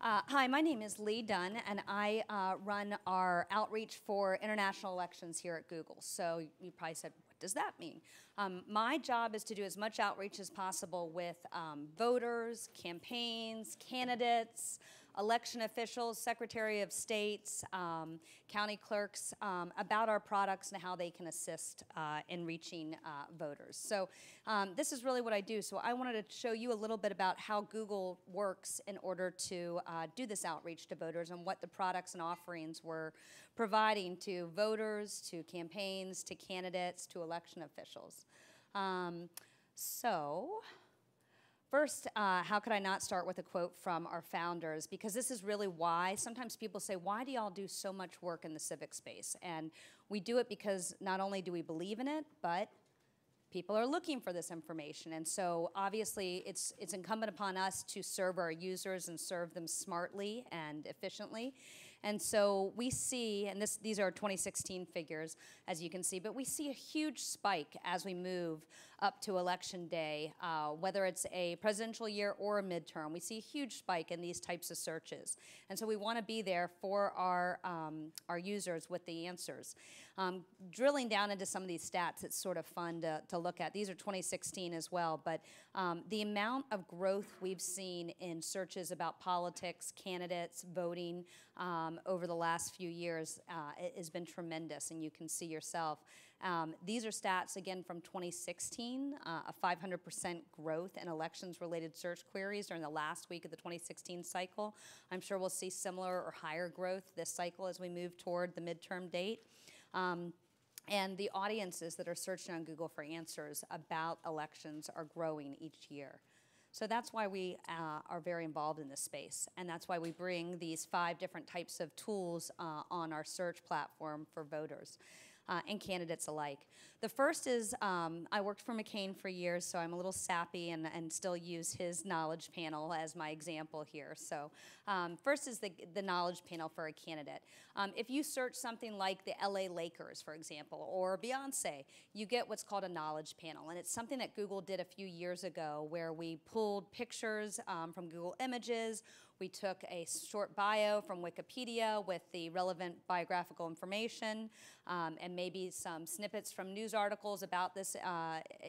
Hi, my name is Lee Dunn, and I run our outreach for international elections here at Google. So you probably said, what does that mean? My job is to do as much outreach as possible with voters, campaigns, candidates, election officials, Secretary of States, county clerks, about our products and how they can assist in reaching voters. So this is really what I do. So I wanted to show you a little bit about how Google works in order to do this outreach to voters and what the products and offerings we're providing to voters, to campaigns, to candidates, to election officials. First, how could I not start with a quote from our founders? Because this is really why. Sometimes people say, why do y'all do so much work in the civic space? And we do it because not only do we believe in it, but people are looking for this information. And so obviously it's incumbent upon us to serve our users and serve them smartly and efficiently. And so we see, and these are 2016 figures, as you can see, but we see a huge spike as we move up to election day, whether it's a presidential year or a midterm. We see a huge spike in these types of searches. And so we want to be there for our users with the answers. Drilling down into some of these stats, it's sort of fun to look at. These are 2016 as well, but the amount of growth we've seen in searches about politics, candidates, voting over the last few years has been tremendous, and you can see yourself. These are stats, again, from 2016, a 500% growth in elections-related search queries during the last week of the 2016 cycle. I'm sure we'll see similar or higher growth this cycle as we move toward the midterm date. And the audiences that are searching on Google for answers about elections are growing each year. So that's why we are very involved in this space, and that's why we bring these 5 different types of tools on our search platform for voters and candidates alike. The first is, I worked for McCain for years, so I'm a little sappy and still use his knowledge panel as my example here. So first is the knowledge panel for a candidate. If you search something like the LA Lakers, for example, or Beyonce, you get what's called a knowledge panel. And it's something that Google did a few years ago where we pulled pictures from Google Images. We took a short bio from Wikipedia with the relevant biographical information and maybe some snippets from news articles about this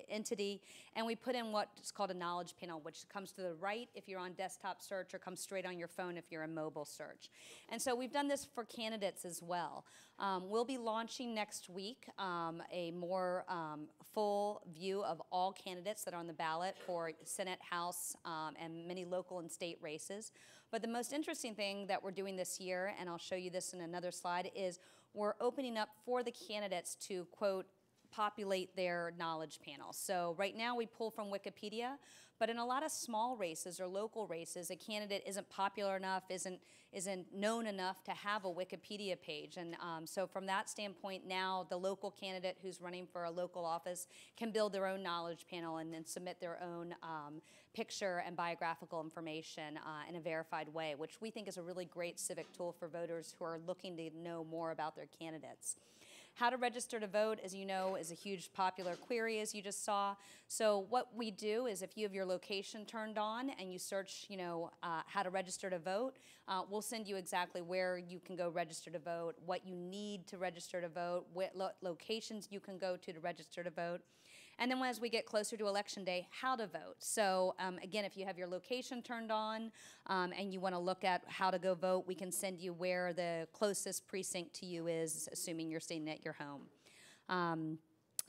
entity, and we put in what's called a knowledge panel, which comes to the right if you're on desktop search or comes straight on your phone if you're in mobile search. And so we've done this for candidates as well. We'll be launching next week a more full view of all candidates that are on the ballot for Senate, House, and many local and state races. But the most interesting thing that we're doing this year, and I'll show you this in another slide, is we're opening up for the candidates to, quote, populate their knowledge panel. So right now we pull from Wikipedia, but in a lot of small races or local races, a candidate isn't popular enough, isn't known enough to have a Wikipedia page. And so from that standpoint, now the local candidate who's running for a local office can build their own knowledge panel and then submit their own picture and biographical information in a verified way, which we think is a really great civic tool for voters who are looking to know more about their candidates. How to register to vote, as you know, is a huge popular query, as you just saw. So what we do is if you have your location turned on and you search, how to register to vote, we'll send you exactly where you can go register to vote, what you need to register to vote, what locations you can go to register to vote. And then as we get closer to Election Day, how to vote. So again, if you have your location turned on and you want to look at how to go vote, we can send you where the closest precinct to you is, assuming you're staying at your home.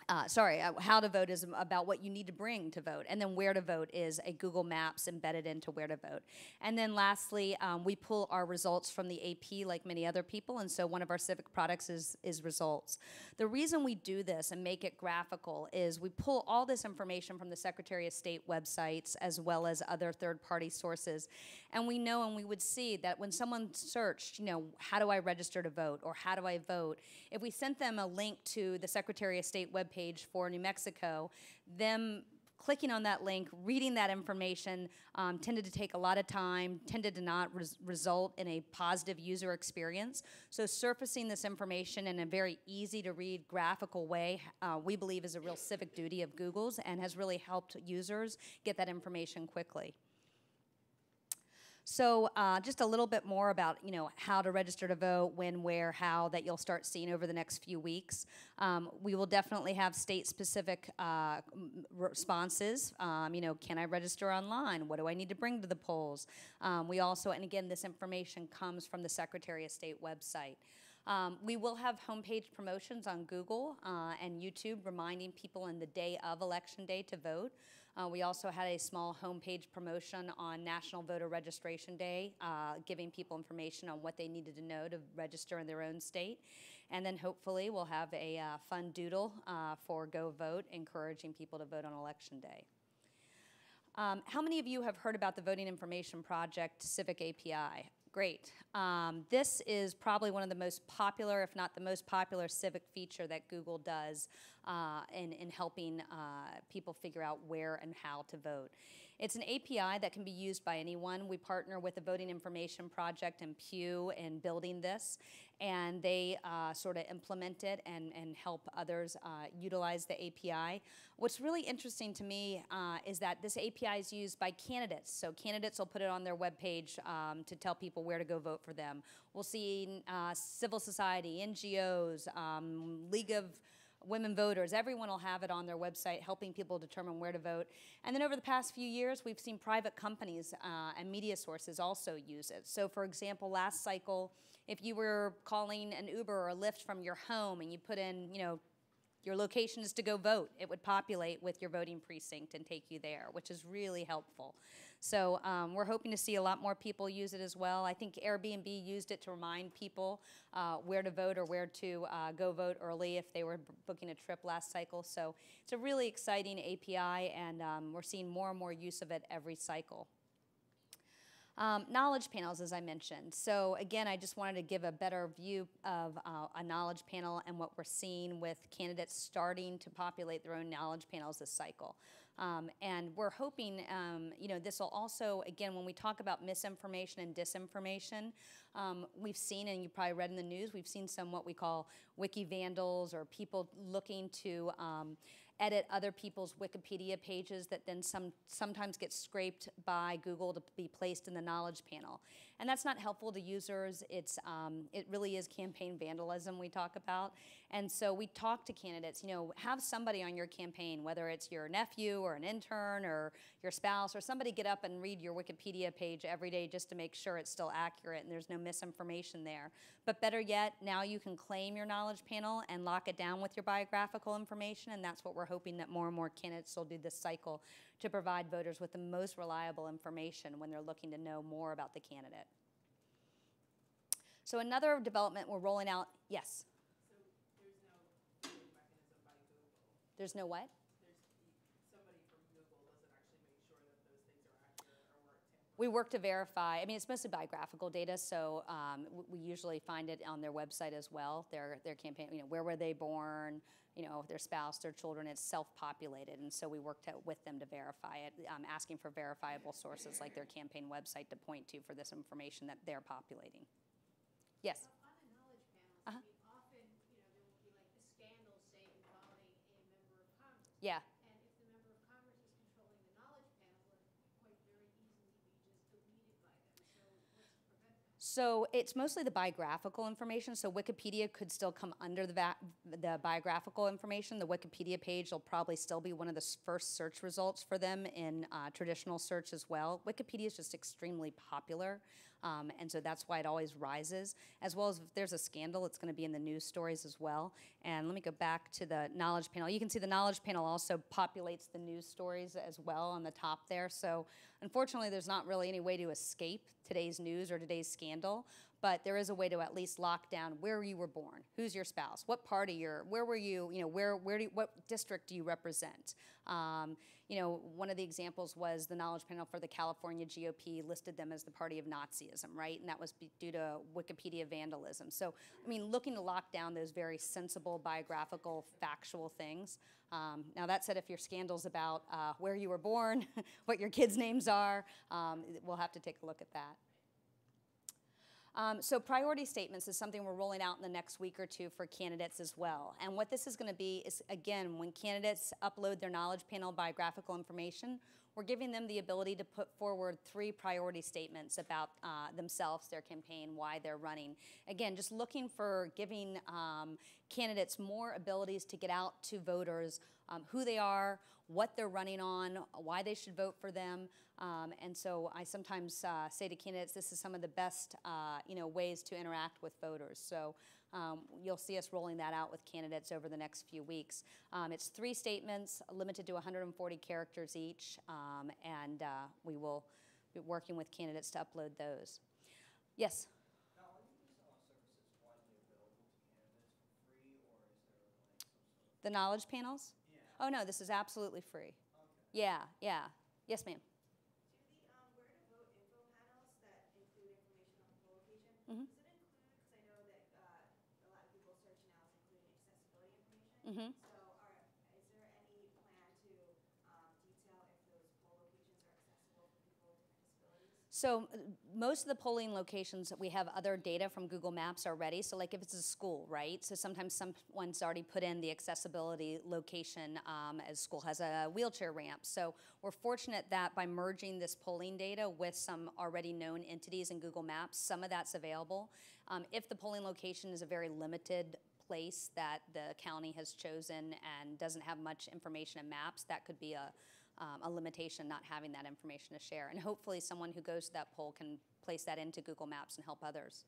How to vote is about what you need to bring to vote. And then where to vote is a Google Maps embedded into where to vote. And then lastly, we pull our results from the AP like many other people. And so one of our civic products is results. The reason we do this and make it graphical is we pull all this information from the Secretary of State websites as well as other third-party sources. And we know and we would see that when someone searched, how do I register to vote or how do I vote, if we sent them a link to the Secretary of State webpage for New Mexico, them clicking on that link, reading that information tended to take a lot of time, tended to not result in a positive user experience. So surfacing this information in a very easy to read graphical way, we believe is a real civic duty of Google's and has really helped users get that information quickly. So just a little bit more about, how to register to vote, when, where, how, that you'll start seeing over the next few weeks. We will definitely have state-specific responses. Can I register online? What do I need to bring to the polls? We also, and again, this information comes from the Secretary of State website. We will have homepage promotions on Google and YouTube reminding people in the day of Election Day to vote. We also had a small homepage promotion on National Voter Registration Day, giving people information on what they needed to know to register in their own state. And then hopefully we'll have a fun doodle for Go Vote, encouraging people to vote on Election Day. How many of you have heard about the Voting Information Project Civic API? Great. This is probably one of the most popular, if not the most popular, civic feature that Google does in helping people figure out where and how to vote. It's an API that can be used by anyone. We partner with the Voting Information Project and Pew in building this, and they sort of implement it and help others utilize the API. What's really interesting to me is that this API is used by candidates. So candidates will put it on their webpage to tell people where to go vote for them. We'll see civil society, NGOs, League of Women Voters, everyone will have it on their website helping people determine where to vote. And then over the past few years, we've seen private companies and media sources also use it. So for example, last cycle, if you were calling an Uber or Lyft from your home and you put in, your location is to go vote, it would populate with your voting precinct and take you there, which is really helpful. So we're hoping to see a lot more people use it as well. I think Airbnb used it to remind people where to vote or where to go vote early if they were booking a trip last cycle. So it's a really exciting API, and we're seeing more and more use of it every cycle. Knowledge panels, as I mentioned. So again, I just wanted to give a better view of a knowledge panel and what we're seeing with candidates starting to populate their own knowledge panels this cycle. And we're hoping, this will also, again, when we talk about misinformation and disinformation, we've seen, and you probably read in the news, we've seen some what we call wiki vandals or people looking to edit other people's Wikipedia pages that then sometimes get scraped by Google to be placed in the knowledge panel. And that's not helpful to users. It really is campaign vandalism we talk about. And so we talk to candidates, have somebody on your campaign, whether it's your nephew or an intern or your spouse, or somebody get up and read your Wikipedia page every day just to make sure it's still accurate and there's no misinformation there. But better yet, now you can claim your knowledge panel and lock it down with your biographical information, and that's what we're hoping that more and more candidates will do this cycle to provide voters with the most reliable information when they're looking to know more about the candidate. So another development we're rolling out, yes? So there's no mechanism by Google. There's no what? Somebody from Google doesn't actually make sure that those things are accurate or weren't tampered. We work to verify. I mean, it's mostly biographical data, so we usually find it on their website as well. Their campaign, where were they born, their spouse, their children. It's self-populated, and so we work with them to verify it, asking for verifiable sources like their campaign website to point to for this information that they're populating. Yes? On the knowledge panels, I mean, often, there will be like a scandal, say, involving a member of Congress. Yeah. And if the member of Congress is controlling the knowledge panel, it quite very easily be just deleted by them. So what's to prevent that? So it's mostly the biographical information. So Wikipedia could still come under the biographical information. The Wikipedia page will probably still be one of the first search results for them in traditional search as well. Wikipedia is just extremely popular. And so that's why it always rises. As well as if there's a scandal, it's going to be in the news stories as well. And let me go back to the knowledge panel. You can see the knowledge panel also populates the news stories as well on the top there. So unfortunately, there's not really any way to escape today's news or today's scandal. But there is a way to at least lock down where you were born, who's your spouse, what party where were you, what district do you represent? One of the examples was the knowledge panel for the California GOP listed them as the party of Nazism, right? And that was due to Wikipedia vandalism. So, I mean, looking to lock down those very sensible, biographical, factual things. Now, that said, if your scandal's about where you were born, what your kids' names are, we'll have to take a look at that. So priority statements is something we're rolling out in the next week or two for candidates as well. And what this is going to be is, again, when candidates upload their knowledge panel biographical information, we're giving them the ability to put forward 3 priority statements about themselves, their campaign, why they're running. Again, just looking for giving candidates more abilities to get out to voters, who they are, what they're running on, why they should vote for them. And so I sometimes say to candidates, this is some of the best ways to interact with voters. So you'll see us rolling that out with candidates over the next few weeks. It's 3 statements, limited to 140 characters each, and we will be working with candidates to upload those. Yes? Now, are these services widely available to candidates for free, or is there like some sort of... The knowledge panels? Yeah. Oh, no, this is absolutely free. Okay. Yeah, yeah. Yes, ma'am. Do the where to vote info panels that include information on the poll location, Mhm. does it include, because I know that a lot of people search now is including accessibility information. Mhm. So is there any plan to detail if those poll locations are accessible for people with different disabilities? So most of the polling locations that we have other data from Google Maps already. So like if it's a school, right? So sometimes someone's already put in the accessibility location as school has a wheelchair ramp. So we're fortunate that by merging this polling data with some already known entities in Google Maps, some of that's available. If the polling location is a very limited place that the county has chosen and doesn't have much information in maps, that could be a limitation not having that information to share. And hopefully someone who goes to that poll can place that into Google Maps and help others.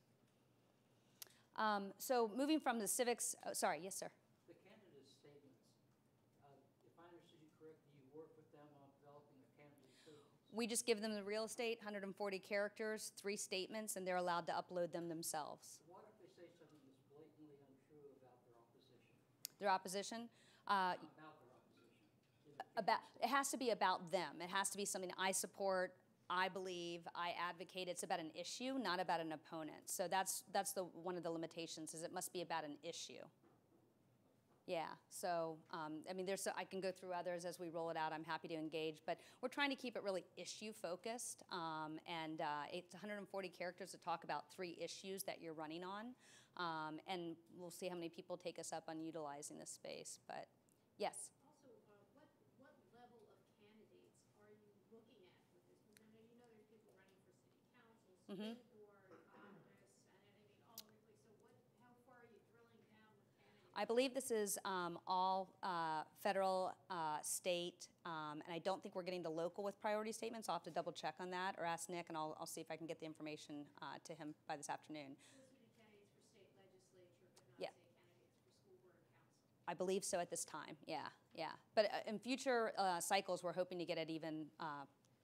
So moving from the civics, sorry, yes, sir. The candidate statements, if I understood you correctly, you work with them on developing the candidate statements. We just give them the real estate, 140 characters, 3 statements, and they're allowed to upload them themselves. What if they say something that's blatantly untrue about their opposition? Their opposition? About their opposition. It has to be about them. It has to be something I support, I believe, I advocate. It's about an issue, not about an opponent. So that's one of the limitations, is it must be about an issue. Yeah, so I mean, I can go through others as we roll it out. I'm happy to engage, but we're trying to keep it really issue focused, and it's 140 characters to talk about 3 issues that you're running on, and we'll see how many people take us up on utilizing this space. But yes. Also, what level of candidates are you looking at with this? Because I know there's people running for city council, Mhm. school board, Congress, Senate. I mean, all over the place. So how far are you drilling down with candidates? I believe this is all federal, state, and I don't think we're getting the local with priority statements. I'll have to double check on that or ask Nick, and I'll see if I can get the information to him by this afternoon. So this would be candidates for state legislature, but not Yeah. say candidates for school board or council. I believe so at this time, yeah, yeah. But in future cycles, we're hoping to get it even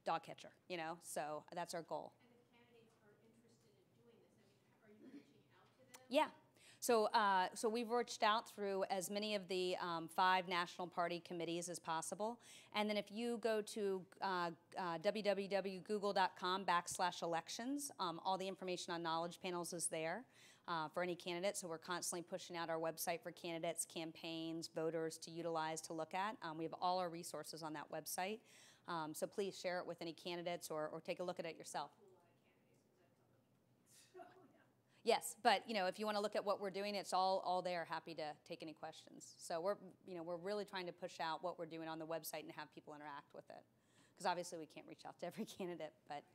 dog catcher, so that's our goal. And if candidates are interested in doing this, I mean, are you reaching out to them? Yeah. So we've reached out through as many of the 5 national party committees as possible. And then if you go to www.google.com/elections, all the information on knowledge panels is there for any candidate. So we're constantly pushing out our website for candidates, campaigns, voters to utilize, to look at. We have all our resources on that website. So please share it with any candidates or take a look at it yourself. Yes, but if you want to look at what we're doing, it's all there. Happy to take any questions. So we're really trying to push out what we're doing on the website and have people interact with it, because obviously we can't reach out to every candidate. But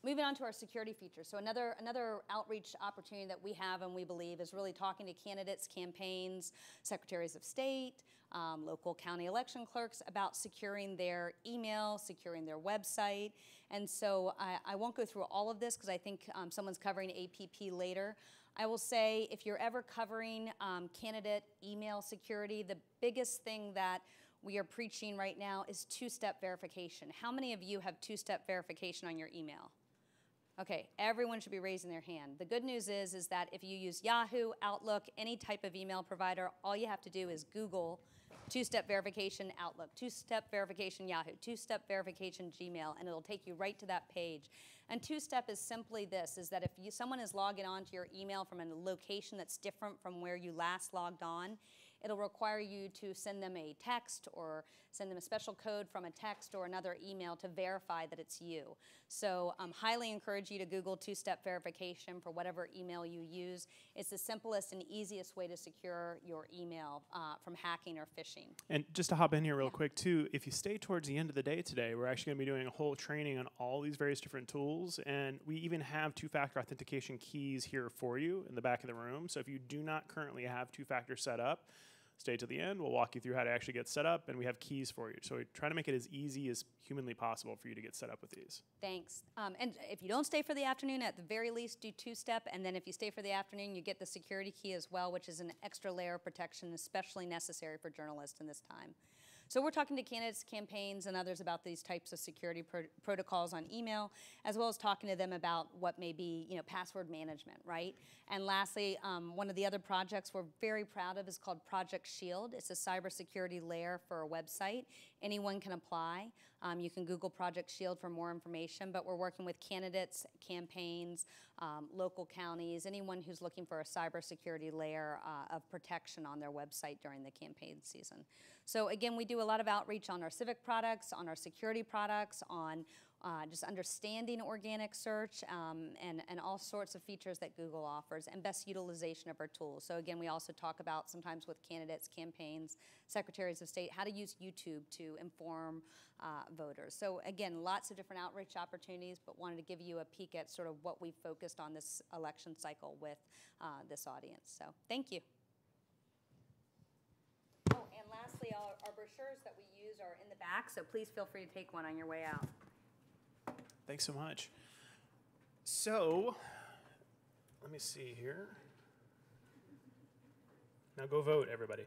moving on to our security features. So another outreach opportunity that we have and we believe is really talking to candidates, campaigns, secretaries of state, local county election clerks about securing their email, securing their website. And so I won't go through all of this because I think someone's covering APP later. I will say if you're ever covering candidate email security, the biggest thing that we are preaching right now is 2-step verification. How many of you have 2-step verification on your email? Okay, everyone should be raising their hand. The good news is that if you use Yahoo, Outlook, any type of email provider, all you have to do is Google 2-step verification Outlook, 2-step verification Yahoo, 2-step verification Gmail, and it'll take you right to that page. And 2-step is simply this, is that if someone is logging on to your email from a location that's different from where you last logged on, it'll require you to send them a text or send them a special code from a text or another email to verify that it's you. So highly encourage you to Google two-step verification for whatever email you use. It's the simplest and easiest way to secure your email from hacking or phishing. And just to hop in here real quick too, if you stay towards the end of the day today, we're actually going to be doing a whole training on all these various different tools, and we even have two-factor authentication keys here for you in the back of the room. So if you do not currently have two-factor set up, stay to the end. We'll walk you through how to actually get set up, and we have keys for you. So we try to make it as easy as humanly possible for you to get set up with these. Thanks. And if you don't stay for the afternoon, at the very least do two-step, and then if you stay for the afternoon, you get the security key as well, which is an extra layer of protection, especially necessary for journalists in this time. So we're talking to candidates, campaigns, and others about these types of security protocols on email, as well as talking to them about what may be, password management, right? And lastly, one of the other projects we're very proud of is called Project Shield. It's a cybersecurity layer for a website. Anyone can apply. You can Google Project Shield for more information, but we're working with candidates, campaigns, local counties, anyone who's looking for a cybersecurity layer of protection on their website during the campaign season. So again, we do a lot of outreach on our civic products, on our security products, on just understanding organic search, and all sorts of features that Google offers, and best utilization of our tools. So again, we also talk about sometimes with candidates, campaigns, secretaries of state, how to use YouTube to inform voters. So again, lots of different outreach opportunities, but wanted to give you a peek at sort of what we focused on this election cycle with this audience. So thank you. Oh, and lastly, our brochures that we use are in the back, so please feel free to take one on your way out. Thanks so much. So, let me see here. Now go vote, everybody.